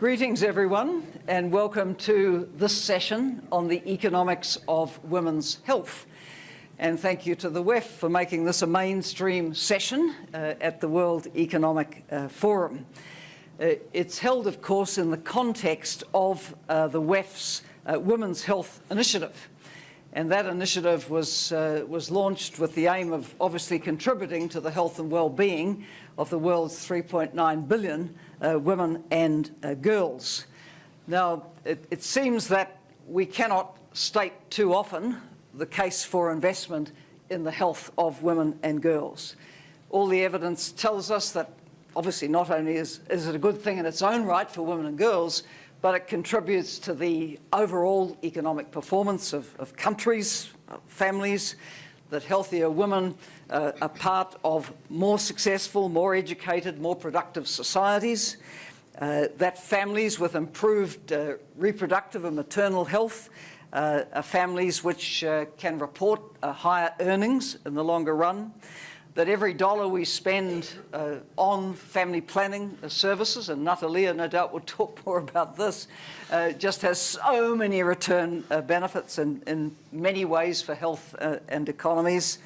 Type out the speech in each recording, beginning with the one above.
Greetings everyone, and welcome to this session on the economics of women's health. And thank you to the WEF for making this a mainstream session at the World Economic Forum. It's held, of course, in the context of the WEF's Women's Health Initiative. And that initiative was launched with the aim of obviously contributing to the health and well-being of the world's 3.9 billion women and girls. Now, it seems that we cannot state too often the case for investment in the health of women and girls. All the evidence tells us that obviously not only is it a good thing in its own right for women and girls, but it contributes to the overall economic performance of countries, families, that healthier women are part of more successful, more educated, more productive societies, that families with improved reproductive and maternal health are families which can report higher earnings in the longer run, that every dollar we spend on family planning services, and Natalia no doubt will talk more about this, just has so many return benefits in many ways for health and economies.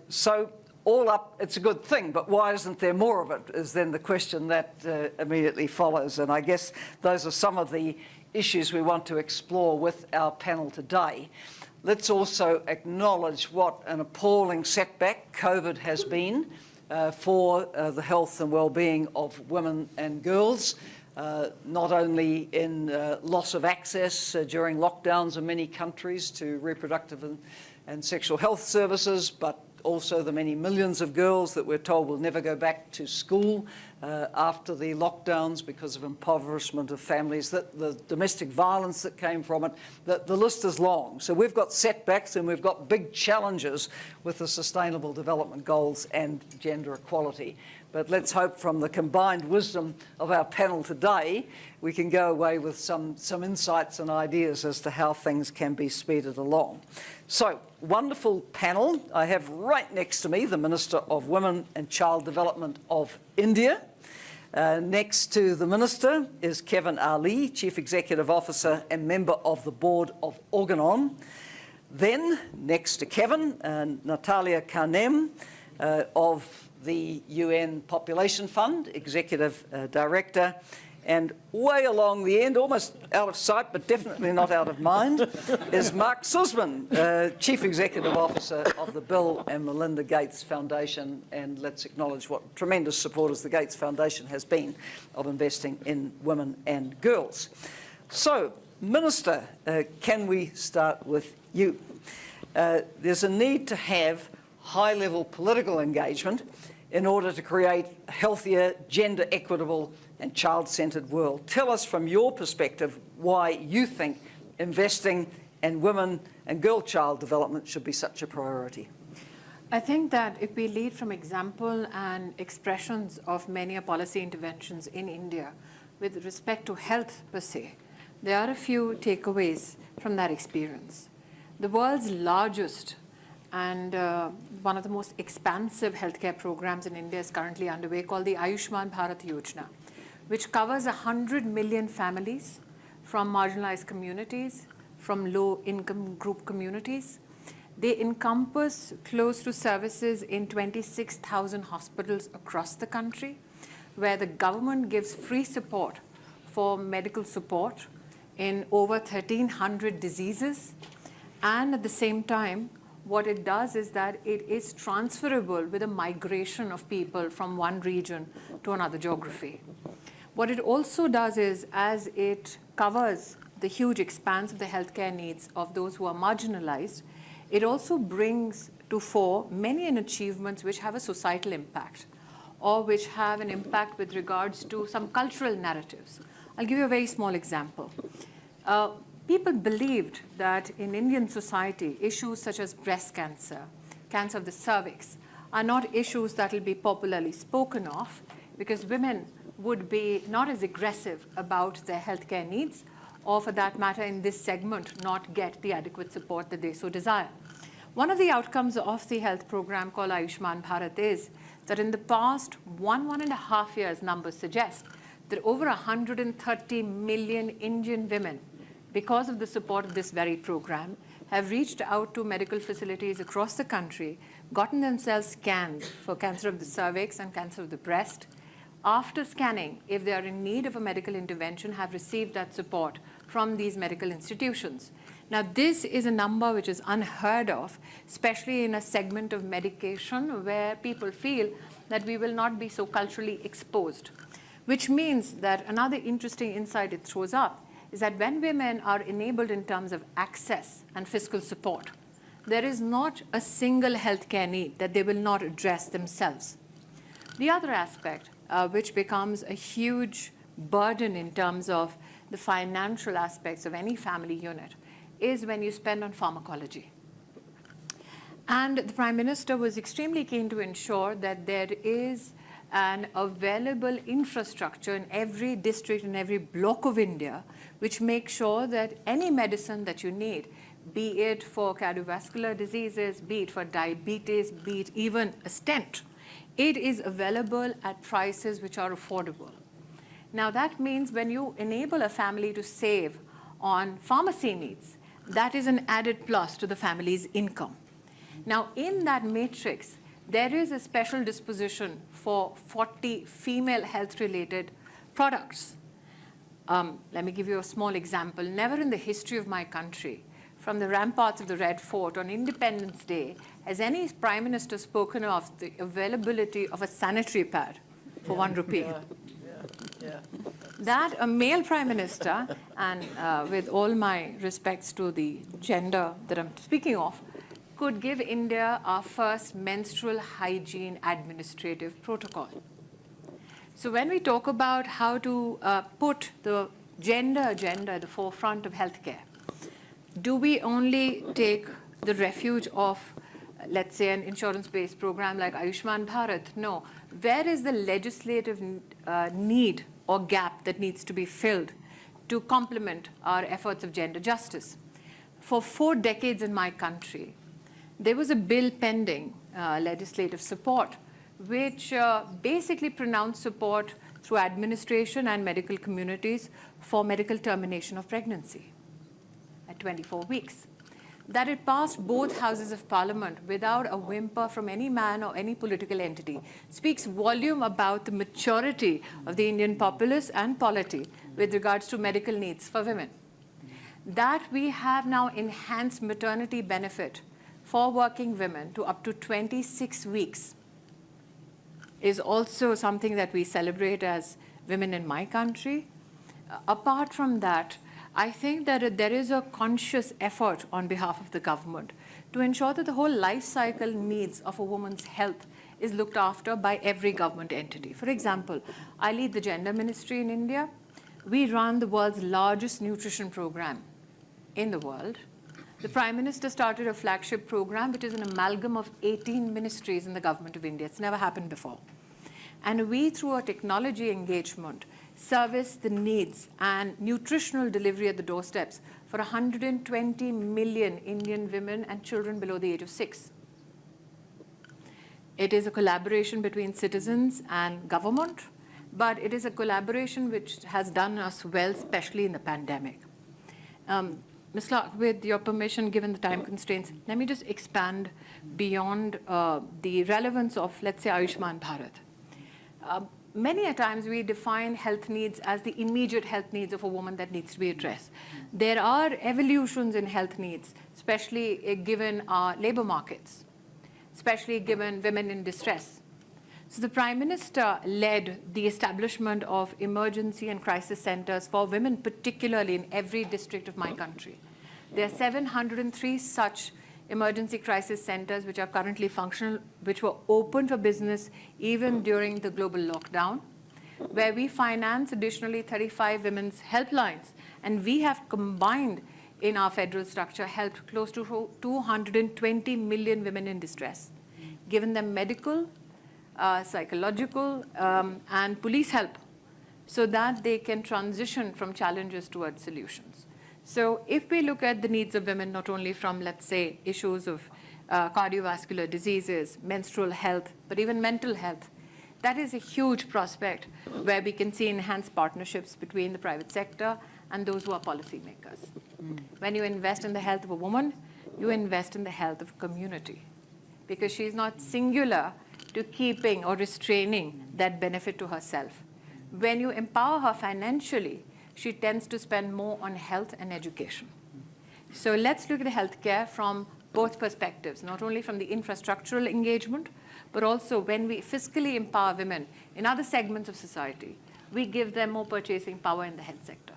So all up, it's a good thing, but why isn't there more of it is then the question that immediately follows. And I guess those are some of the issues we want to explore with our panel today. Let's also acknowledge what an appalling setback COVID has been for the health and well-being of women and girls, not only in loss of access during lockdowns in many countries to reproductive and sexual health services, but also the many millions of girls that we're told will never go back to school after the lockdowns because of impoverishment of families, the domestic violence that came from it, the list is long. So we've got setbacks and we've got big challenges with the Sustainable Development Goals and gender equality. But let's hope from the combined wisdom of our panel today, we can go away with some insights and ideas as to how things can be speeded along. So, wonderful panel. I have right next to me the Minister of Women and Child Development of India. Next to the Minister is Kevin Ali, Chief Executive Officer and member of the Board of Organon. Then, next to Kevin, Natalia Kanem of the UN Population Fund, Executive Director, and way along the end, almost out of sight, but definitely not out of mind, is Mark Sussman, Chief Executive Officer of the Bill and Melinda Gates Foundation. And let's acknowledge what tremendous supporters the Gates Foundation has been of investing in women and girls. So, Minister, can we start with you? There's a need to have high-level political engagement in order to create a healthier, gender equitable and child-centred world. Tell us from your perspective why you think investing in women and girl child development should be such a priority. I think that if we lead from example and expressions of many policy interventions in India with respect to health per se, there are a few takeaways from that experience. The world's largest and one of the most expansive healthcare programs in India is currently underway, called the Ayushman Bharat Yojana, which covers 100 million families from marginalized communities, from low-income group communities. They encompass close to services in 26,000 hospitals across the country, where the government gives free support for medical support in over 1,300 diseases. And at the same time, what it does is that it is transferable with a migration of people from one region to another geography. What it also does is, as it covers the huge expanse of the healthcare needs of those who are marginalized, it also brings to fore many achievements which have a societal impact or which have an impact with regards to some cultural narratives. I'll give you a very small example. People believed that in Indian society, issues such as breast cancer, cancer of the cervix, are not issues that will be popularly spoken of because women would be not as aggressive about their healthcare needs, or for that matter in this segment, not get the adequate support that they so desire. One of the outcomes of the health program called Ayushman Bharat is that in the past 1.5 years, numbers suggest that over 130 million Indian women, because of the support of this very program, have reached out to medical facilities across the country, gotten themselves scanned for cancer of the cervix and cancer of the breast. After scanning, if they are in need of a medical intervention, have received that support from these medical institutions. Now, this is a number which is unheard of, especially in a segment of medication where people feel that we will not be so culturally exposed, which means that another interesting insight it throws up is that when women are enabled in terms of access and fiscal support, there is not a single healthcare need that they will not address themselves. The other aspect, which becomes a huge burden in terms of the financial aspects of any family unit, is when you spend on pharmacology. And the Prime Minister was extremely keen to ensure that there is an available infrastructure in every district, in every block of India, which makes sure that any medicine that you need, be it for cardiovascular diseases, be it for diabetes, be it even a stent, it is available at prices which are affordable. Now, that means when you enable a family to save on pharmacy needs, that is an added plus to the family's income. Now, in that matrix, there is a special disposition for 40 female health-related products. Let me give you a small example. Never in the history of my country, from the ramparts of the Red Fort on Independence Day, has any Prime Minister spoken of the availability of a sanitary pad for ₹1. That a male Prime Minister, and with all my respects to the gender that I'm speaking of, could give India our first menstrual hygiene administrative protocol. So when we talk about how to put the gender agenda at the forefront of healthcare, do we only take the refuge of, let's say, an insurance-based program like Ayushman Bharat? No. Where is the legislative need or gap that needs to be filled to complement our efforts of gender justice? For 4 decades in my country, there was a bill pending, legislative support, which basically pronounced support through administration and medical communities for medical termination of pregnancy at 24 weeks. That it passed both houses of parliament without a whimper from any man or any political entity speaks volume about the maturity of the Indian populace and polity with regards to medical needs for women. That we have now enhanced maternity benefit for working women to up to 26 weeks is also something that we celebrate as women in my country. Apart from that, I think that there is a conscious effort on behalf of the government to ensure that the whole life cycle needs of a woman's health is looked after by every government entity. For example, I lead the Gender Ministry in India. We run the world's largest nutrition program in the world. The Prime Minister started a flagship program, which is an amalgam of 18 ministries in the government of India. It's never happened before. And we, through our technology engagement, service the needs and nutritional delivery at the doorsteps for 120 million Indian women and children below the age of 6. It is a collaboration between citizens and government, but it is a collaboration which has done us well, especially in the pandemic. Ms. Clark, with your permission, given the time constraints, let me just expand beyond the relevance of, let's say, Ayushman Bharat. Many a times we define health needs as the immediate health needs of a woman that needs to be addressed. There are evolutions in health needs, especially given our labor markets, especially given women in distress. So the Prime Minister led the establishment of emergency and crisis centers for women, particularly in every district of my country. There are 703 such emergency crisis centers which are currently functional, which were open for business even during the global lockdown, where we finance additionally 35 women's helplines. And we have combined in our federal structure helped close to 220 million women in distress, given them medical, psychological, and police help so that they can transition from challenges towards solutions. So if we look at the needs of women, not only from, let's say, issues of cardiovascular diseases, menstrual health, but even mental health, That is a huge prospect where we can see enhanced partnerships between the private sector and those who are policymakers. When you invest in the health of a woman, you invest in the health of a community, because she's not singular to keeping or restraining that benefit to herself. When you empower her financially, she tends to spend more on health and education. So let's look at the healthcare from both perspectives, not only from the infrastructural engagement, but also when we fiscally empower women in other segments of society, we give them more purchasing power in the health sector.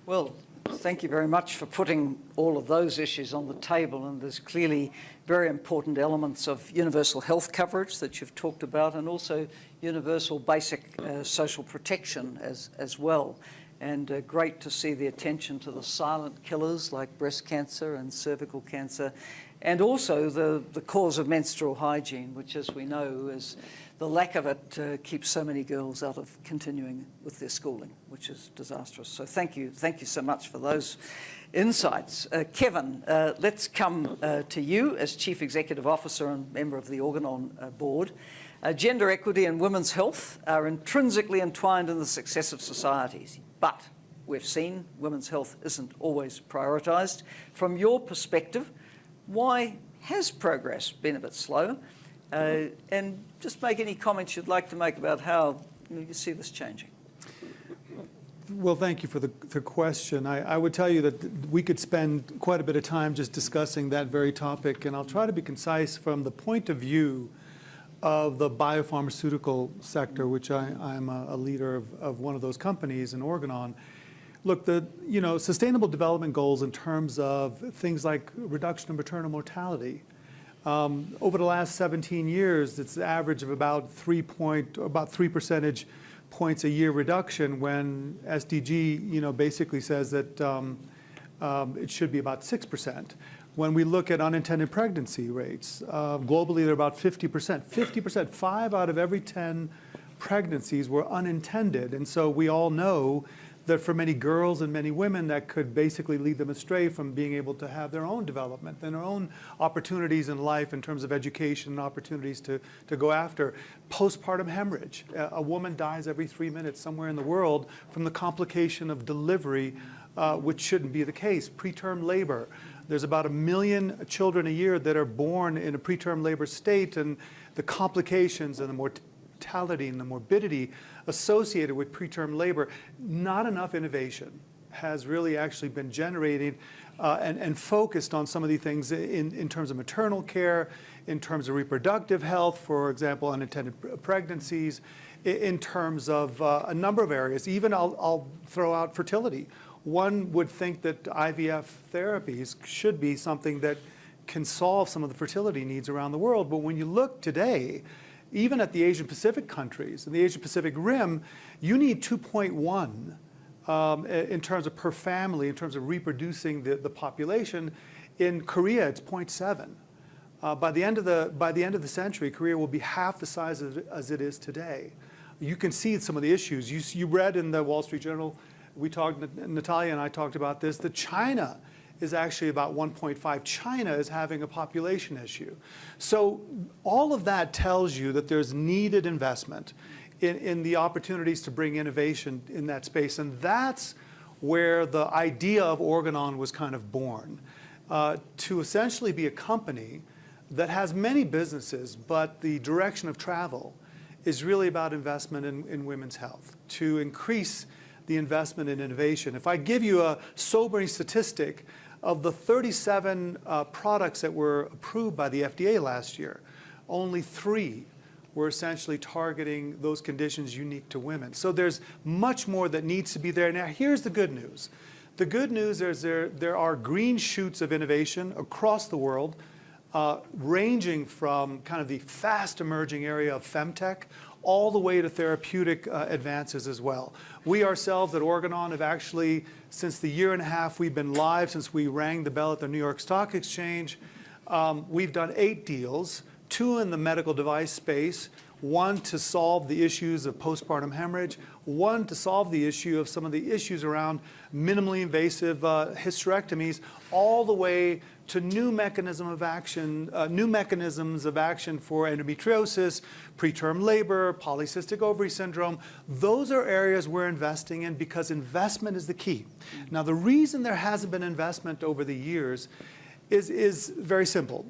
Well, thank you very much for putting all of those issues on the table, and there's clearly very important elements of universal health coverage that you've talked about, and also universal basic social protection as well. And great to see the attention to the silent killers like breast cancer and cervical cancer, and also the cause of menstrual hygiene, which, as we know, is the lack of it keeps so many girls out of continuing with their schooling, which is disastrous. So thank you so much for those insights. Kevin, let's come to you as Chief Executive Officer and member of the Organon board. Gender equity and women's health are intrinsically entwined in the success of societies, but we've seen women's health isn't always prioritised. From your perspective, why has progress been a bit slow? And just make any comments you'd like to make about how you see this changing. Well, thank you for the question. I would tell you that we could spend quite a bit of time just discussing that very topic, and I'll try to be concise from the point of view of the biopharmaceutical sector, which I'm a leader of one of those companies in Organon. Look, sustainable development goals in terms of things like reduction of maternal mortality. Over the last 17 years, it's an average of about 3 percentage points a year reduction, when SDG, basically says that it should be about 6%. When we look at unintended pregnancy rates, globally they're about 50%. 50%, 5 out of every 10 pregnancies were unintended. And so we all know that for many girls and many women, that could basically lead them astray from being able to have their own development and their own opportunities in life in terms of education and opportunities to go after. Postpartum hemorrhage. A woman dies every 3 minutes somewhere in the world from the complication of delivery, which shouldn't be the case. Preterm labor. There's about 1 million children a year that are born in a preterm labor state, and the complications and the mortality and the morbidity associated with preterm labor. Not enough innovation has really actually been generated and focused on some of these things in terms of maternal care, in terms of reproductive health, for example, unintended pregnancies, in terms of a number of areas. Even I'll throw out fertility. One would think that IVF therapies should be something that can solve some of the fertility needs around the world. But when you look today, even at the Asian Pacific countries, in the Asian Pacific Rim, you need 2.1 in terms of per family, in terms of reproducing the population. In Korea, it's 0.7. By the end of the century, Korea will be half the size as it is today. You can see some of the issues. You read in the Wall Street Journal, Natalia and I talked about this, that China is actually about 1.5. China is having a population issue. So all of that tells you that there's needed investment in the opportunities to bring innovation in that space. And that's where the idea of Organon was kind of born, to essentially be a company that has many businesses, but the direction of travel is really about investment in women's health, to increase the investment in innovation. If I give you a sobering statistic, of the 37 products that were approved by the FDA last year, only 3 were essentially targeting those conditions unique to women. So there's much more that needs to be there. Now, here's the good news. The good news is there are green shoots of innovation across the world, ranging from kind of the fast emerging area of femtech all the way to therapeutic advances as well. We ourselves at Organon have actually, since the 1.5 years we've been live, since we rang the bell at the New York Stock Exchange, we've done 8 deals, 2 in the medical device space, One, to solve the issues of postpartum hemorrhage. One, to solve the issue of some of the issues around minimally invasive hysterectomies, all the way to new mechanisms of action for endometriosis, preterm labor, polycystic ovary syndrome. Those are areas we're investing in because investment is the key. Now, the reason there hasn't been investment over the years is very simple.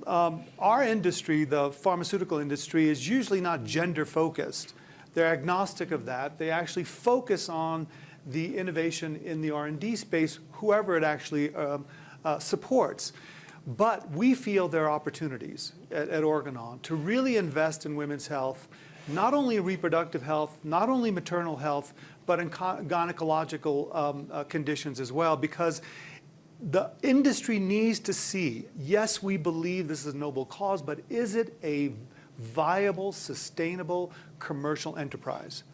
Our industry, the pharmaceutical industry, is usually not gender focused. They're agnostic of that. They actually focus on the innovation in the R&D space, whoever it actually supports. But we feel there are opportunities at Organon to really invest in women's health, not only reproductive health, not only maternal health, but in gynecological conditions as well, because the industry needs to see, yes, we believe this is a noble cause, but is it a viable, sustainable commercial enterprise?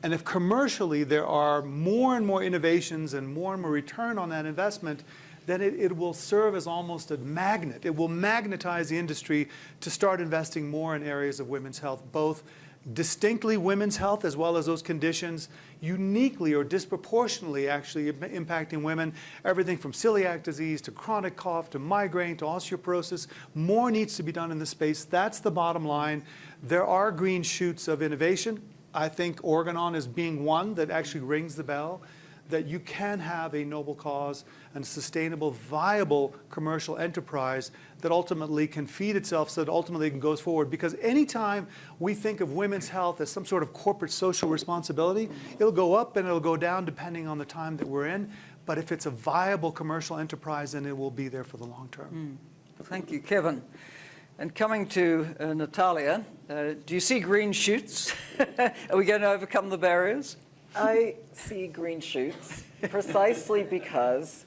And if commercially there are more and more innovations and more return on that investment, then it will serve as almost a magnet. It will magnetize the industry to start investing more in areas of women's health, both distinctly women's health as well as those conditions uniquely or disproportionately actually impacting women, everything from celiac disease to chronic cough to migraine to osteoporosis. More needs to be done in this space. That's the bottom line. There are green shoots of innovation. I think Organon is being one that actually rings the bell, that you can have a noble cause and sustainable, viable commercial enterprise that ultimately can feed itself so that ultimately it goes forward. Because anytime we think of women's health as some sort of corporate social responsibility, it'll go up and it'll go down depending on the time that we're in. But if it's a viable commercial enterprise, then it will be there for the long term. Thank you, Kevin. And coming to Natalia, do you see green shoots? Are we going to overcome the barriers? I see green shoots precisely because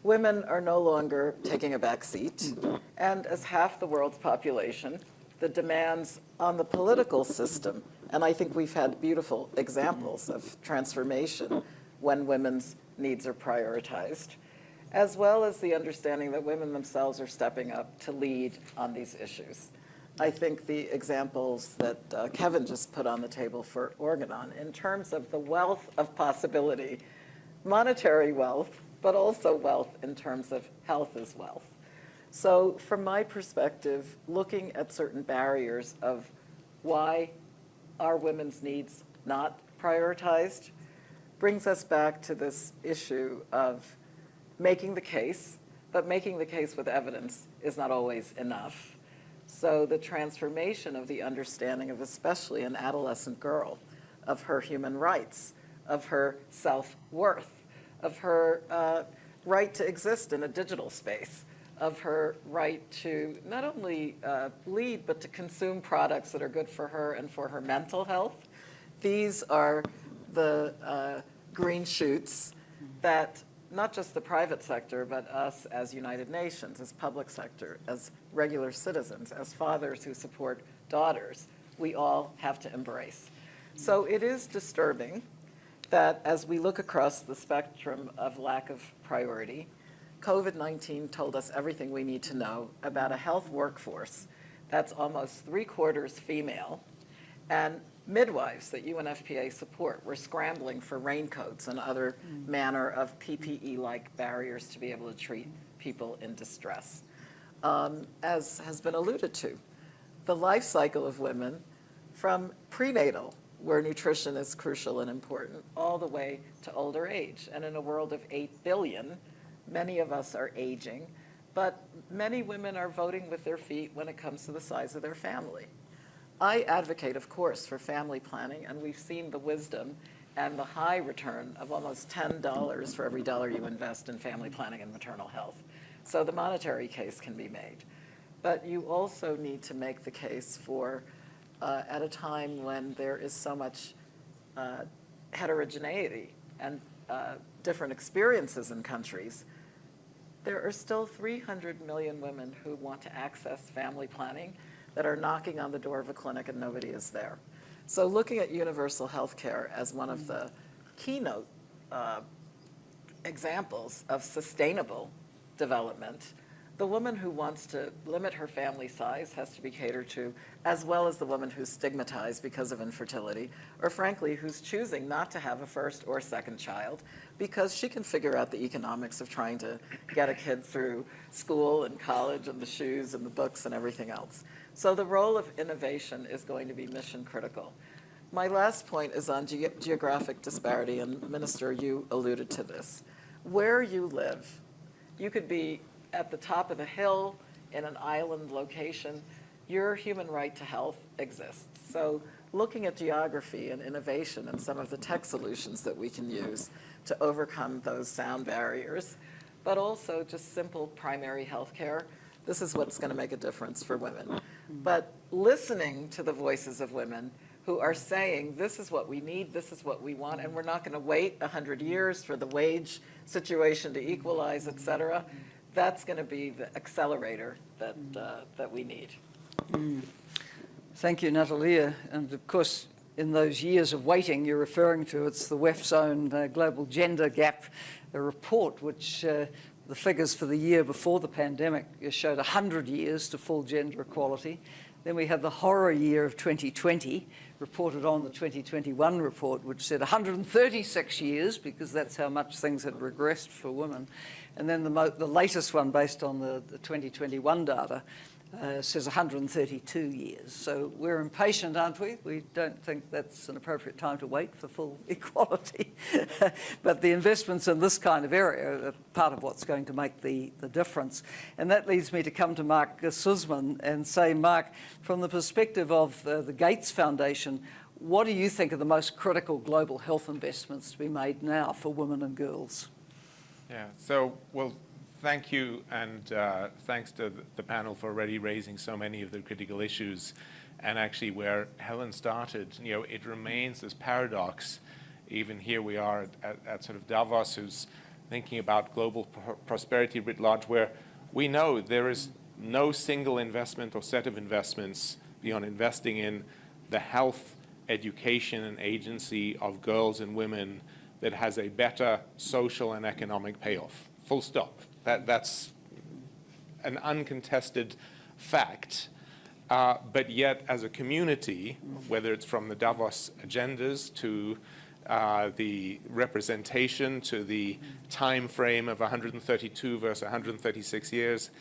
women are no longer taking a back seat. And as half the world's population, the demands on the political system, and I think we've had beautiful examples of transformation when women's needs are prioritized, as well as the understanding that women themselves are stepping up to lead on these issues. I think the examples that Kevin just put on the table for Organon in terms of the wealth of possibility, monetary wealth, but also wealth in terms of health as wealth. So from my perspective, looking at certain barriers of why are women's needs not prioritized brings us back to this issue of making the case, but making the case with evidence is not always enough. So the transformation of the understanding of especially an adolescent girl, of her human rights, of her self-worth, of her right to exist in a digital space, of her right to not only lead, but to consume products that are good for her and for her mental health. These are the green shoots that not just the private sector, but us as United Nations, as public sector, as regular citizens, as fathers who support daughters, we all have to embrace. So it is disturbing that as we look across the spectrum of lack of priority, COVID-19 told us everything we need to know about a health workforce that's almost 3/4 female, and midwives that UNFPA support were scrambling for raincoats and other manner of PPE-like barriers to be able to treat people in distress. As has been alluded to, the life cycle of women from prenatal, where nutrition is crucial and important, all the way to older age. And in a world of 8 billion, many of us are aging, but many women are voting with their feet when it comes to the size of their family. I advocate, of course, for family planning, and we've seen the wisdom and the high return of almost $10 for every dollar you invest in family planning and maternal health. So the monetary case can be made. But you also need to make the case for, at a time when there is so much heterogeneity and different experiences in countries, there are still 300 million women who want to access family planning that are knocking on the door of a clinic and nobody is there. So looking at universal health care as one of the keynote examples of sustainable development, The woman who wants to limit her family size has to be catered to, as well as the woman who's stigmatized because of infertility, or frankly, who's choosing not to have a first or second child because she can figure out the economics of trying to get a kid through school and college and the shoes and the books and everything else. So the role of innovation is going to be mission critical. My last point is on geographic disparity, and Minister, you alluded to this. Where you live, you could be at the top of the hill in an island location. Your human right to health exists. So looking at geography and innovation and some of the tech solutions that we can use to overcome those sound barriers, but also just simple primary health care, this is what's going to make a difference for women. But listening to the voices of women who are saying, this is what we need, this is what we want, and we're not going to wait 100 years for the wage situation to equalize, et cetera, that's going to be the accelerator that we need. Thank you, Natalia. And of course, in those years of waiting you're referring to, it's the WEF's own Global Gender Gap report, which the figures for the year before the pandemic showed 100 years to full gender equality. Then we had the horror year of 2020, reported on the 2021 report, which said 136 years, because that's how much things had regressed for women. And then the latest one, based on the 2021 data, says 132 years. So we're impatient, aren't we? We don't think that's an appropriate time to wait for full equality. But the investments in this kind of area are part of what's going to make the difference. And that leads me to come to Mark Sussman and say, Mark, from the perspective of the Gates Foundation, what do you think are the most critical global health investments to be made now for women and girls? Yeah, so, well, thank you, and thanks to the panel for already raising so many of the critical issues. And actually, where Helen started, it remains this paradox. Even here we are at sort of Davos, who's thinking about global prosperity writ large, where we know there is no single investment or set of investments beyond investing in the health, education, and agency of girls and women that has a better social and economic payoff. Full stop. That's an uncontested fact. But yet, as a community, whether it's from the Davos agendas to the representation to the time frame of 132 versus 136 years,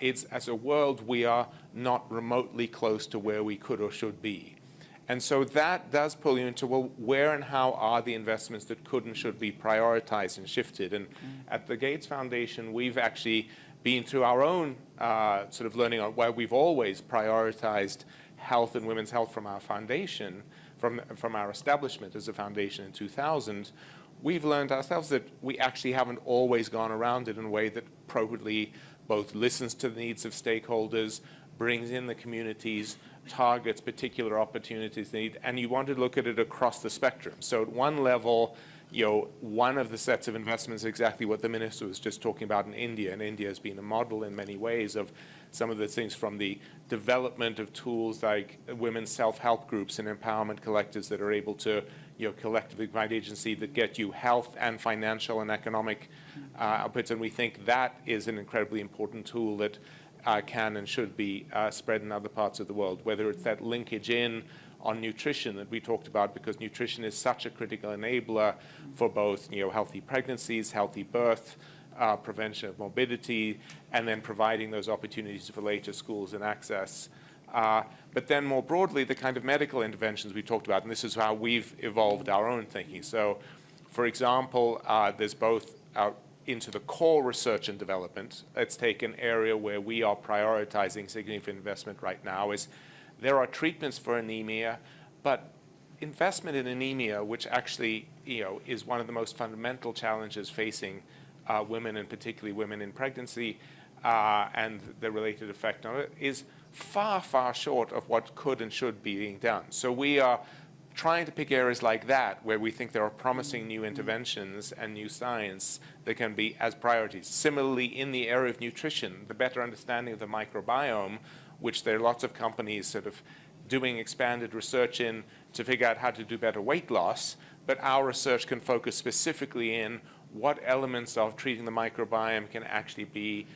it's as a world we are not remotely close to where we could or should be. And so that does pull you into, well, where and how are the investments that could and should be prioritized and shifted? And at the Gates Foundation, we've actually been through our own sort of learning on where we've always prioritized health and women's health from our foundation, from our establishment as a foundation in 2000. We've learned ourselves that we actually haven't always gone around it in a way that appropriately both listens to the needs of stakeholders, brings in the communities, targets particular opportunities they need, and you want to look at it across the spectrum. So at one level, one of the sets of investments is exactly what the minister was just talking about in India, and India has been a model in many ways of some of the things from the development of tools like women's self-help groups and empowerment collectives that are able to collectively provide agency that get you health and financial and economic outputs, and we think that is an incredibly important tool that can and should be spread in other parts of the world, whether it's that linkage in on nutrition that we talked about, because nutrition is such a critical enabler for both healthy pregnancies, healthy birth, prevention of morbidity, and then providing those opportunities for later schools and access. But then more broadly, the kind of medical interventions we talked about, and this is how we've evolved our own thinking. So, for example, there's both into the core research and development. Let's take an area where we are prioritizing significant investment right now is there are treatments for anemia, but investment in anemia, which actually is one of the most fundamental challenges facing women, and particularly women in pregnancy, and the related effect on it, is far, far short of what could and should be being done. So we are trying to pick areas like that where we think there are promising new interventions and new science that can be as priorities. Similarly, in the area of nutrition, the better understanding of the microbiome, which there are lots of companies sort of doing expanded research in to figure out how to do better weight loss, but our research can focus specifically in what elements of treating the microbiome can actually be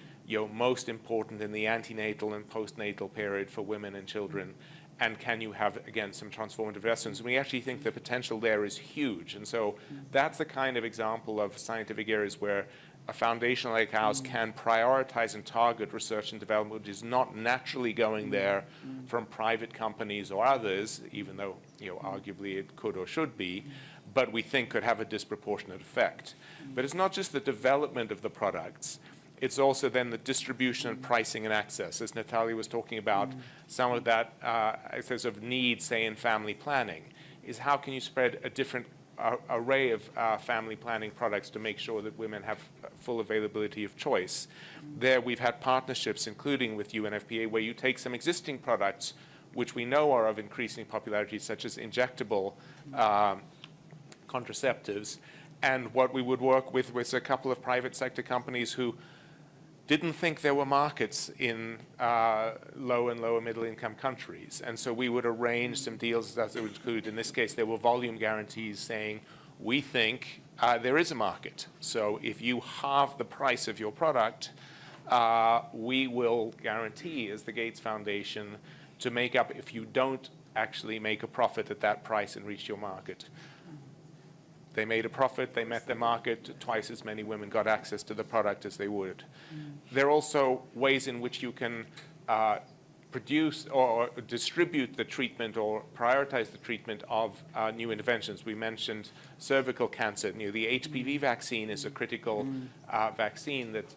most important in the antenatal and postnatal period for women and children? And can you have, again, some transformative investments? And we actually think the potential there is huge. And so that's the kind of example of scientific areas where a foundation like ours can prioritize and target research and development, which is not naturally going there from private companies or others, even though, arguably it could or should be, but we think could have a disproportionate effect. But it's not just the development of the products. It's also then the distribution and pricing and access. As Natalia was talking about, some of that excess of need, say, in family planning, is how can you spread a different array of family planning products to make sure that women have full availability of choice. There we've had partnerships, including with UNFPA, where you take some existing products, which we know are of increasing popularity, such as injectable contraceptives, and what we would work with was a couple of private sector companies who didn't think there were markets in low and lower middle income countries. And so we would arrange some deals that would include, in this case, there were volume guarantees saying, we think there is a market. So if you halve the price of your product, we will guarantee, as the Gates Foundation, to make up if you don't actually make a profit at that price and reach your market. They made a profit, they met their market, twice as many women got access to the product as they would. There are also ways in which you can produce or distribute the treatment or prioritize the treatment of new interventions. We mentioned cervical cancer. The HPV vaccine is a critical vaccine that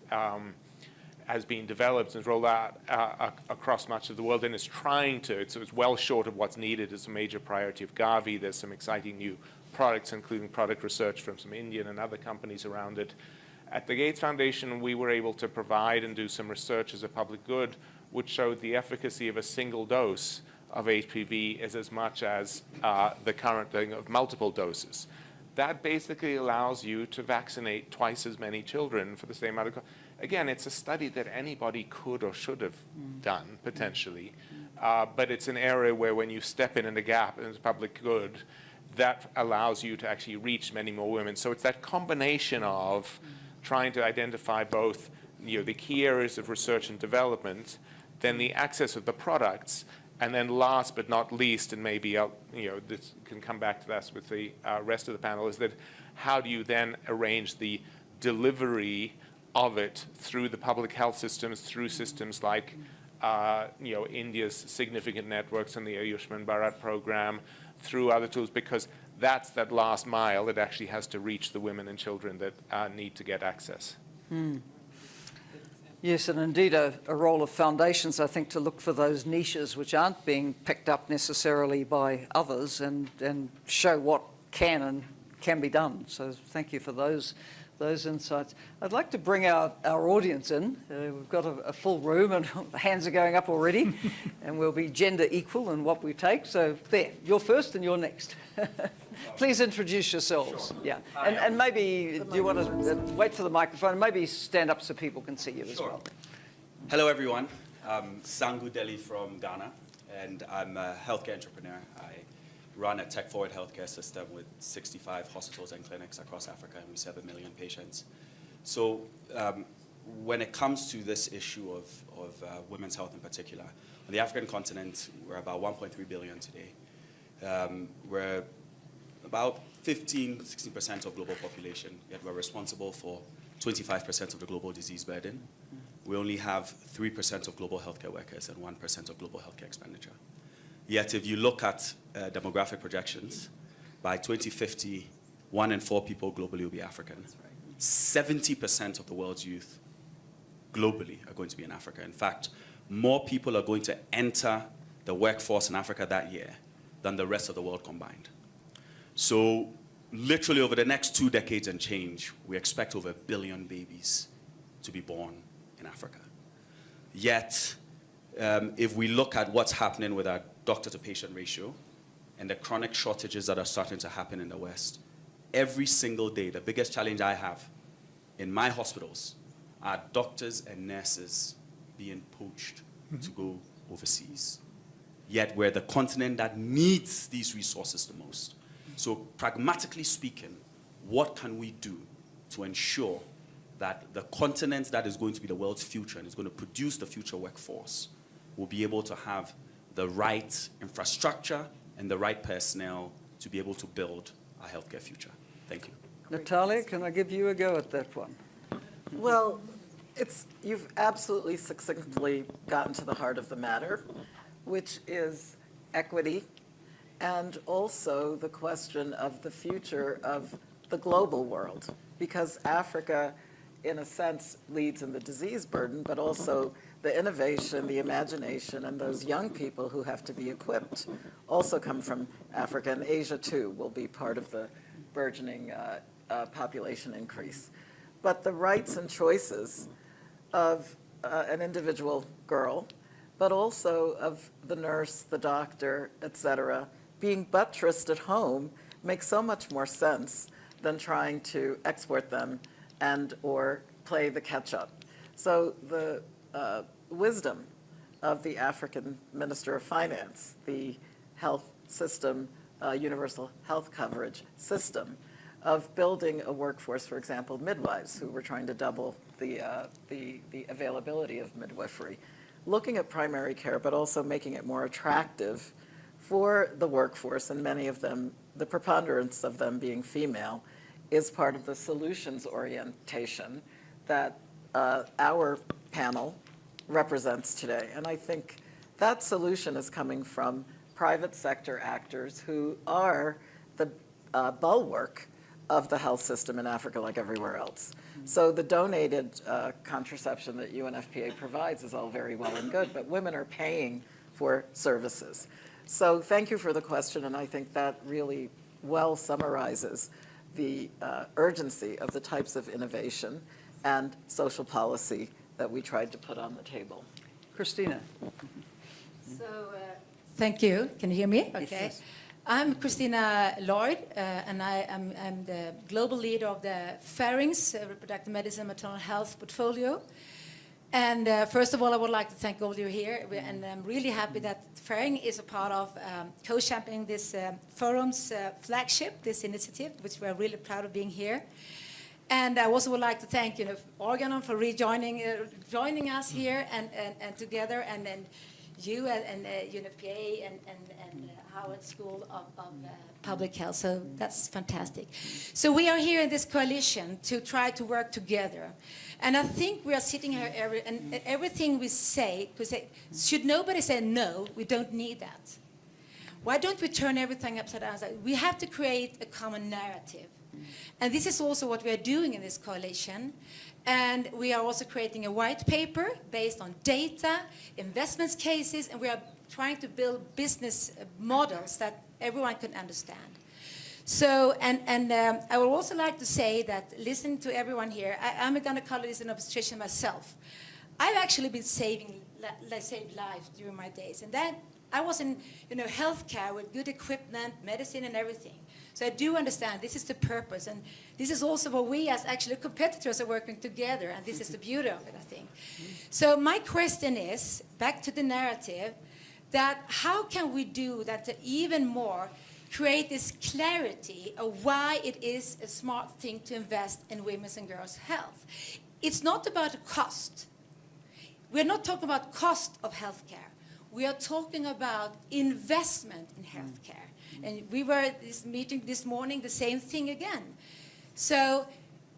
has been developed and rolled out across much of the world and is trying to, it's well short of what's needed. It's a major priority of Gavi. There's some exciting new products, including product research from some Indian and other companies around it. At the Gates Foundation, we were able to provide and do some research as a public good, which showed the efficacy of a single dose of HPV is as much as the current thing of multiple doses. That basically allows you to vaccinate twice as many children for the same amount of. Again, it's a study that anybody could or should have done, potentially. But it's an area where when you step in a gap in the public good, that allows you to actually reach many more women. So it's that combination of trying to identify both the key areas of research and development, then the access of the products, and then last but not least, and maybe this can come back to us with the rest of the panel, is that how do you then arrange the delivery of it through the public health systems, through systems like India's significant networks and the Ayushman Bharat program, through other tools, because that's that last mile that actually has to reach the women and children that need to get access. Yes, and indeed a role of foundations, I think, to look for those niches which aren't being picked up necessarily by others and show what can be done. So thank you for those insights. I'd like to bring our audience in. We've got a full room and the hands are going up already, and we'll be gender equal in what we take. So there, you're first and you're next. Please introduce yourselves. Sure. Yeah, and maybe do you want to wait for the microphone and maybe stand up so people can see you as well. Hello, everyone. I'm Sangu Deli from Ghana, and I'm a healthcare entrepreneur. I run a tech-forward healthcare system with 65 hospitals and clinics across Africa, and we serve 1 million patients. So when it comes to this issue of women's health in particular, on the African continent, we're about 1.3 billion today. We're about 16% of global population, yet we're responsible for 25% of the global disease burden. We only have 3% of global healthcare workers and 1% of global healthcare expenditure. Yet if you look at demographic projections, by 2050, 1 in 4 people globally will be African. 70% of the world's youth globally are going to be in Africa. In fact, more people are going to enter the workforce in Africa that year than the rest of the world combined. So literally over the next 2 decades and change, we expect over 1 billion babies to be born in Africa. Yet, if we look at what's happening with our doctor-to-patient ratio and the chronic shortages that are starting to happen in the West, every single day, the biggest challenge I have in my hospitals are doctors and nurses being poached to go overseas. Yet we're the continent that needs these resources the most. So pragmatically speaking, what can we do to ensure that the continent that is going to be the world's future and is going to produce the future workforce will be able to have the right infrastructure and the right personnel to be able to build our healthcare future. Thank you. Natalia, can I give you a go at that one? Well, you've absolutely succinctly gotten to the heart of the matter, which is equity and also the question of the future of the global world, because Africa, in a sense, leads in the disease burden, but also the innovation, the imagination, and those young people who have to be equipped also come from Africa, and Asia, too, will be part of the burgeoning population increase. But the rights and choices of an individual girl, but also of the nurse, the doctor, et cetera, being buttressed at home makes so much more sense than trying to export them and or play the catch-up. So the wisdom of the African Minister of Finance, the health system, universal health coverage system, of building a workforce, for example, midwives, who were trying to double the availability of midwifery, looking at primary care, but also making it more attractive for the workforce, and many of them, the preponderance of them being female, is part of the solutions orientation that our panel represents today. And I think that solution is coming from private sector actors who are the bulwark of the health system in Africa like everywhere else. So the donated contraception that UNFPA provides is all very well and good, but women are paying for services. So thank you for the question, and I think that really well summarizes the urgency of the types of innovation and social policy that we tried to put on the table. Christina. So, thank you. Can you hear me? Okay. Yes. I'm Christina Lloyd, and I'm the global leader of the Pharynx Reproductive Medicine Maternal Health portfolio. And first of all, I would like to thank all of you here, and I'm really happy that Pharynx is a part of co-championing this forum's flagship, this initiative, which we're really proud of being here. And I also would like to thank Organon for joining us here and together, and then you and UNFPA and Howard School of Public Health. So that's fantastic. So we are here in this coalition to try to work together. And I think we are sitting here and everything we say, should nobody say no, we don't need that. Why don't we turn everything upside down? We have to create a common narrative. And this is also what we are doing in this coalition. And we are also creating a white paper based on data, investments cases, and we are trying to build business models that everyone can understand. So, I would also like to say that listening to everyone here, I'm a gynecologist and obstetrician myself. I've actually been saved lives during my days. And then I was in healthcare with good equipment, medicine, and everything. So I do understand this is the purpose, and this is also what we as actually competitors are working together, and this is the beauty of it, I think. So my question is, back to the narrative, that how can we do that to even more create this clarity of why it is a smart thing to invest in women's and girls' health? It's not about the cost. We're not talking about cost of healthcare. We are talking about investment in healthcare. And we were at this meeting this morning, the same thing again. So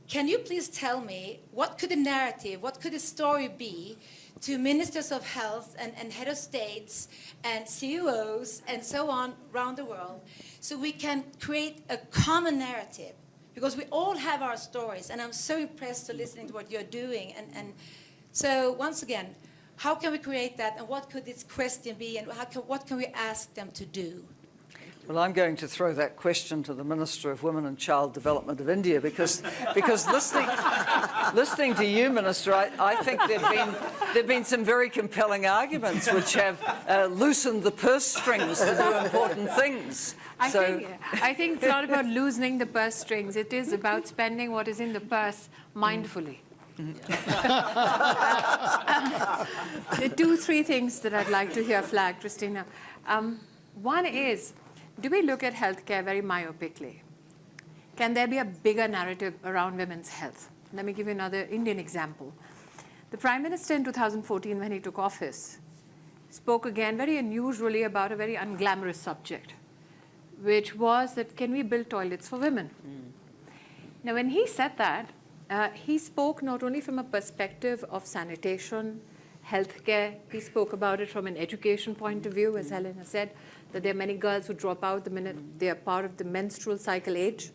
can you please tell me, what could the narrative, what could the story be to ministers of health and head of states and CEOs and so on around the world, so we can create a common narrative? Because we all have our stories, and I'm so impressed to listening to what you're doing. And so once again, how can we create that, and what could this question be, and what can we ask them to do? Well, I'm going to throw that question to the Minister of Women and Child Development of India, because listening to you, Minister, I think there've been some very compelling arguments which have loosened the purse strings to do important things. I think it's not about loosening the purse strings. It is about spending what is in the purse mindfully. There are 3 things that I'd like to hear flagged, Christina. One is, do we look at healthcare very myopically? Can there be a bigger narrative around women's health? Let me give you another Indian example. The Prime Minister in 2014, when he took office, spoke again very unusually about a very unglamorous subject, which was that can we build toilets for women? Now, when he said that, he spoke not only from a perspective of sanitation, healthcare, he spoke about it from an education point of view, as Helen has said, that there are many girls who drop out the minute they are part of the menstrual cycle age.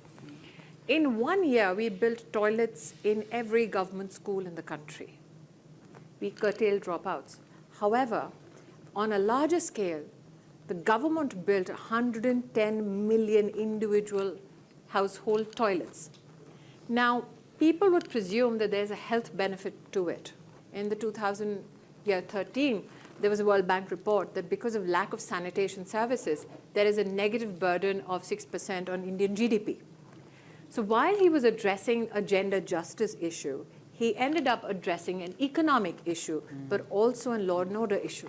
In 1 year, we built toilets in every government school in the country. We curtailed dropouts. However, on a larger scale, the government built 110 million individual household toilets. Now, people would presume that there's a health benefit to it. In the 2013, there was a World Bank report that because of lack of sanitation services, there is a negative burden of 6% on Indian GDP. So while he was addressing a gender justice issue, he ended up addressing an economic issue, but also a law and order issue.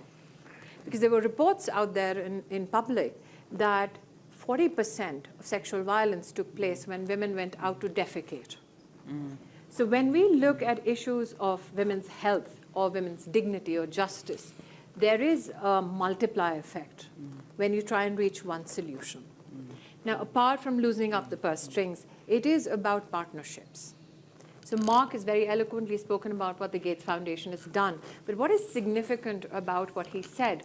Because there were reports out there in public that 40% of sexual violence took place when women went out to defecate. So when we look at issues of women's health or women's dignity or justice, there is a multiplier effect when you try and reach one solution. Now, apart from loosening up the purse strings, it is about partnerships. So Mark has very eloquently spoken about what the Gates Foundation has done. But what is significant about what he said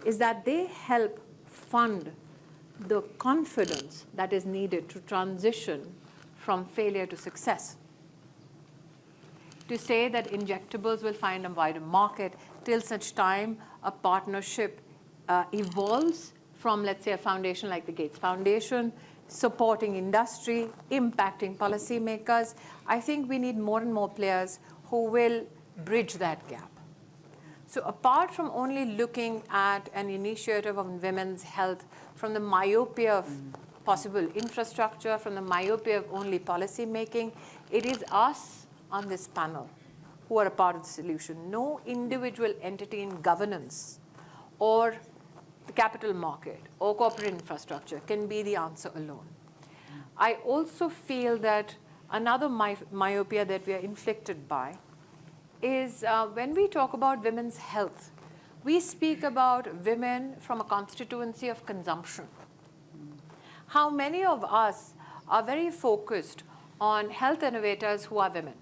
is that they help fund the confidence that is needed to transition from failure to success. To say that injectables will find a wider market till such time a partnership evolves from, let's say, a foundation like the Gates Foundation, supporting industry, impacting policymakers. I think we need more and more players who will bridge that gap. So apart from only looking at an initiative on women's health from the myopia of possible infrastructure, from the myopia of only policy making, it is us on this panel who are a part of the solution. No individual entity in governance or the capital market or corporate infrastructure can be the answer alone. I also feel that another myopia that we are inflicted by is when we talk about women's health, we speak about women from a constituency of consumption. How many of us are very focused on health innovators who are women,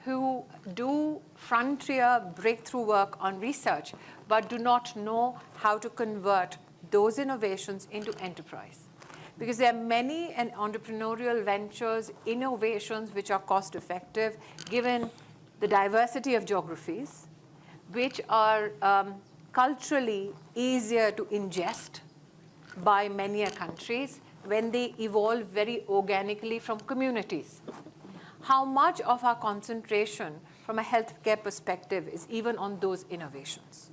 who do frontier breakthrough work on research, but do not know how to convert those innovations into enterprise? Because there are many entrepreneurial ventures, innovations which are cost effective, given the diversity of geographies, which are culturally easier to ingest by many countries when they evolve very organically from communities. How much of our concentration from a healthcare perspective is even on those innovations?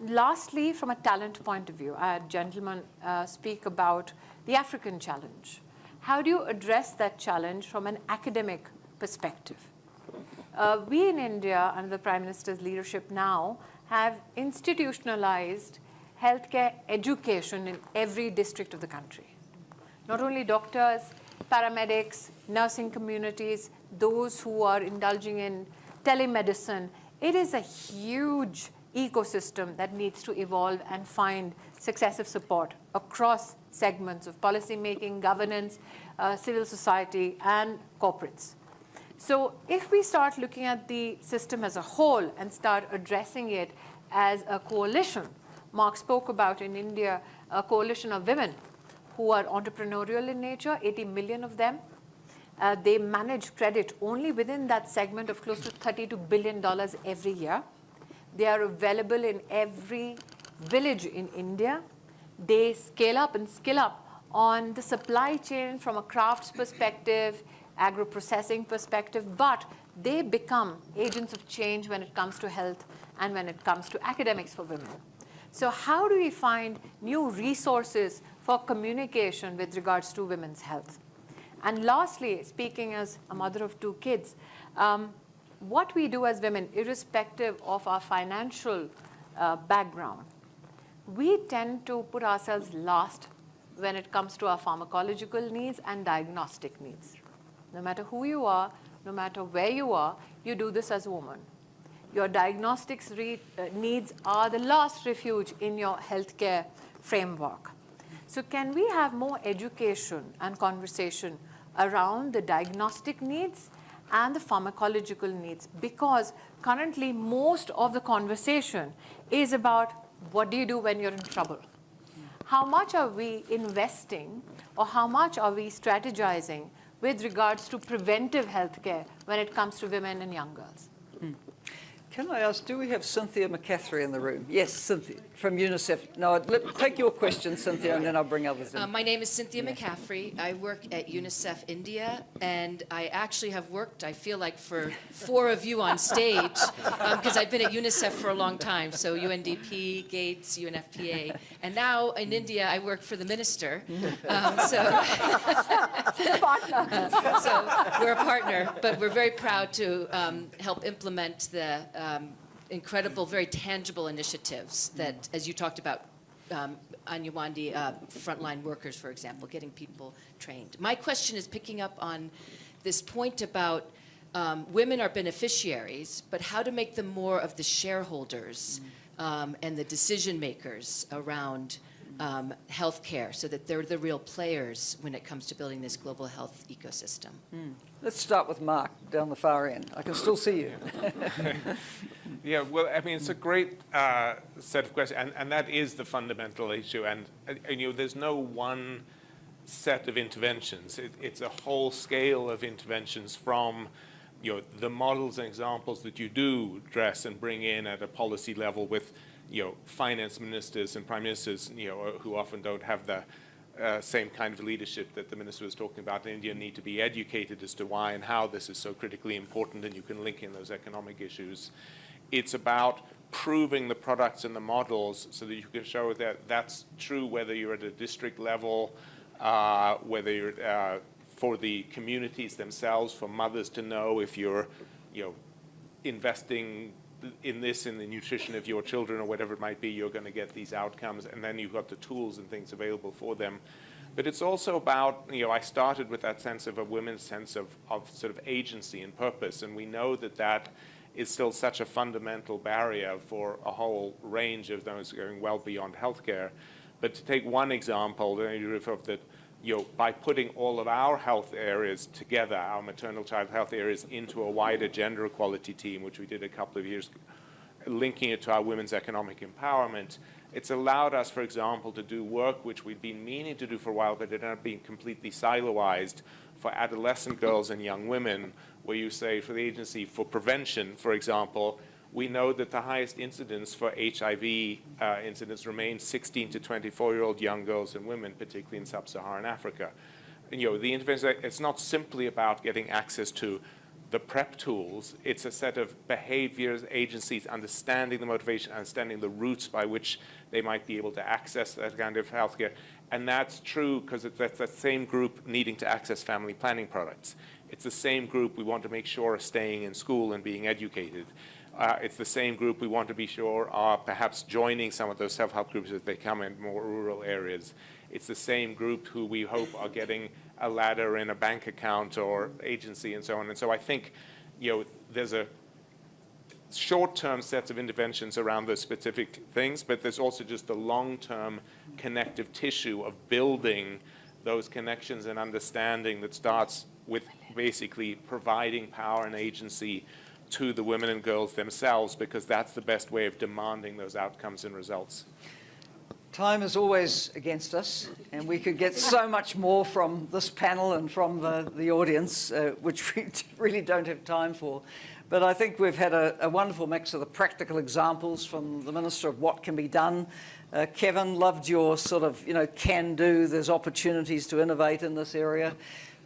Lastly, from a talent point of view, I had gentlemen speak about the African challenge. How do you address that challenge from an academic perspective? We in India, under the Prime Minister's leadership now, have institutionalized healthcare education in every district of the country. Not only doctors, paramedics, nursing communities, those who are indulging in telemedicine. It is a huge ecosystem that needs to evolve and find successive support across segments of policymaking, governance, civil society, and corporates. So if we start looking at the system as a whole and start addressing it as a coalition, Mark spoke about in India, a coalition of women who are entrepreneurial in nature, 80 million of them. They manage credit only within that segment of close to $32 billion every year. They are available in every village in India. They scale up and skill up on the supply chain from a crafts perspective, agro-processing perspective, but they become agents of change when it comes to health and when it comes to academics for women. So how do we find new resources for communication with regards to women's health? And lastly, speaking as a mother of 2 kids, what we do as women, irrespective of our financial background, we tend to put ourselves last when it comes to our pharmacological needs and diagnostic needs. No matter who you are, no matter where you are, you do this as a woman. Your diagnostics needs are the last refuge in your healthcare framework. So can we have more education and conversation around the diagnostic needs and the pharmacological needs? Because currently most of the conversation is about what do you do when you're in trouble? How much are we investing or how much are we strategizing with regards to preventive healthcare when it comes to women and young girls? Can I ask, do we have Cynthia McCaffrey in the room? Yes, Cynthia, from UNICEF. No, take your question, Cynthia, and then I'll bring others in. My name is Cynthia McCaffrey. I work at UNICEF India, and I actually have worked, I feel like, for 4 of you on stage, because I've been at UNICEF for a long time, so UNDP, Gates, UNFPA. And now in India, I work for the minister. So we're a partner, but we're very proud to help implement the incredible, very tangible initiatives that, as you talked about, Anyawandi, frontline workers, for example, getting people trained. My question is picking up on this point about women are beneficiaries, but how to make them more of the shareholders and the decision makers around healthcare so that they're the real players when it comes to building this global health ecosystem. Let's start with Mark down the far end. I can still see you. Yeah, well, I mean, it's a great set of questions, and that is the fundamental issue. And you know, there's no one set of interventions. It's a whole scale of interventions from, you know, the models and examples that you do address and bring in at a policy level with, you know, finance ministers and prime ministers, you know, who often don't have the same kind of leadership that the minister was talking about in India, need to be educated as to why and how this is so critically important, and you can link in those economic issues. It's about proving the products and the models so that you can show that that's true whether you're at a district level, whether you're for the communities themselves, for mothers to know if you're, you know, investing in this, in the nutrition of your children or whatever it might be, you're going to get these outcomes, and then you've got the tools and things available for them. But it's also about, you know, I started with that sense of a women's sense of sort of agency and purpose, and we know that that is still such a fundamental barrier for a whole range of those going well beyond healthcare. But to take one example, that, you know, by putting all of our health areas together, our maternal child health areas, into a wider gender equality team, which we did a couple of years, linking it to our women's economic empowerment, it's allowed us, for example, to do work which we'd been meaning to do for a while, but it had been completely siloized for adolescent girls and young women, where you say for the agency for prevention, for example, we know that the highest incidence for HIV incidence remains 16 to 24-year-old young girls and women, particularly in sub-Saharan Africa. And, you know, the intervention, it's not simply about getting access to the PrEP tools. It's a set of behaviors, agencies, understanding the motivation, understanding the routes by which they might be able to access that kind of healthcare. And that's true because that's that same group needing to access family planning products. It's the same group we want to make sure are staying in school and being educated. It's the same group we want to be sure are perhaps joining some of those self-help groups as they come in more rural areas. It's the same group who we hope are getting a ladder in a bank account or agency and so on. And so I think, you know, there's a short-term sets of interventions around those specific things, but there's also just the long-term connective tissue of building those connections and understanding that starts with basically providing power and agency to the women and girls themselves, because that's the best way of demanding those outcomes and results. Time is always against us, and we could get so much more from this panel and from the audience, which we really don't have time for. But I think we've had a wonderful mix of the practical examples from the Minister of what can be done. Kevin, loved your sort of, you know, can do, there's opportunities to innovate in this area.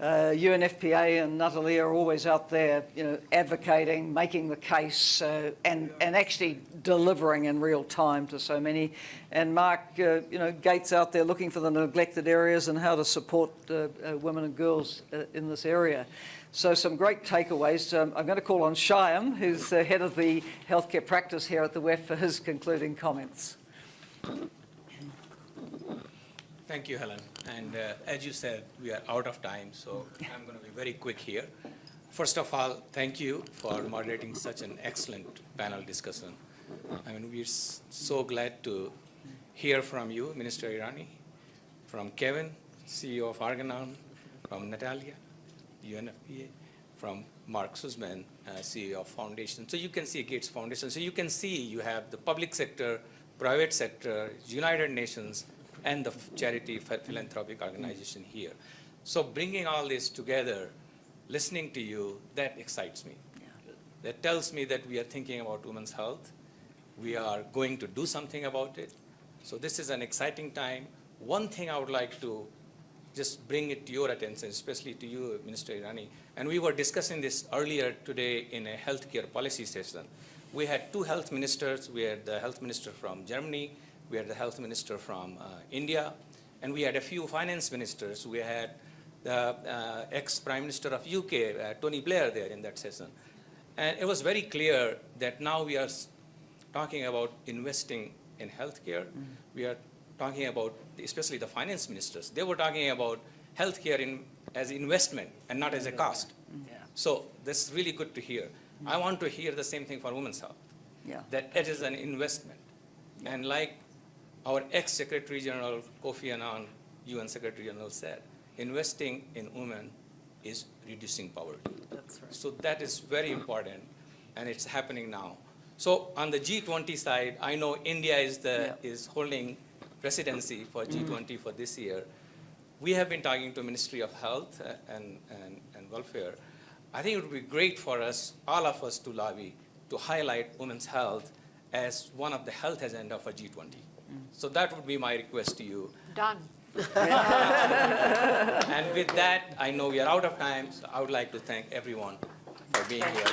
UNFPA and Natalie are always out there, you know, advocating, making the case, and actually delivering in real time to so many. And Mark, you know, Gates out there looking for the neglected areas and how to support women and girls in this area. So some great takeaways. I'm going to call on Shyam, who's head of the healthcare practice here at the WEF, for his concluding comments. Thank you, Helen. And as you said, we are out of time, so I'm going to be very quick here. First of all, thank you for moderating such an excellent panel discussion. I mean, we're so glad to hear from you, Minister Irani, from Kevin, CEO of Argonaut, from Natalia, UNFPA, from Mark Sussman, CEO of Foundation. So you can see Gates Foundation. So you can see you have the public sector, private sector, United Nations, and the charity philanthropic organization here. So bringing all this together, listening to you, that excites me. Yeah. That tells me that we are thinking about women's health. We are going to do something about it. So this is an exciting time. One thing I would like to just bring it to your attention, especially to you, Minister Irani, and we were discussing this earlier today in a healthcare policy session. We had two health ministers. We had the health minister from Germany, we had the health minister from India, and we had a few finance ministers. We had the ex-prime minister of UK, Tony Blair, there in that session. And it was very clear that now we are talking about investing in healthcare. We are talking about, especially the finance ministers, they were talking about healthcare as investment and not as a cost. Yeah. So this is really good to hear. I want to hear the same thing for women's health, Yeah. that it is an investment. And like our ex-Secretary General Kofi Annan, UN Secretary General, said, investing in women is reducing poverty. That's right. So that is very important, and it's happening now. So on the G20 side, I know India is holding presidency for G20 for this year. We have been talking to Ministry of Health and Welfare. I think it would be great for us, all of us, to lobby to highlight women's health as one of the health agenda for G20. So that would be my request to you. Done. And with that, I know we are out of time, so I would like to thank everyone for being here.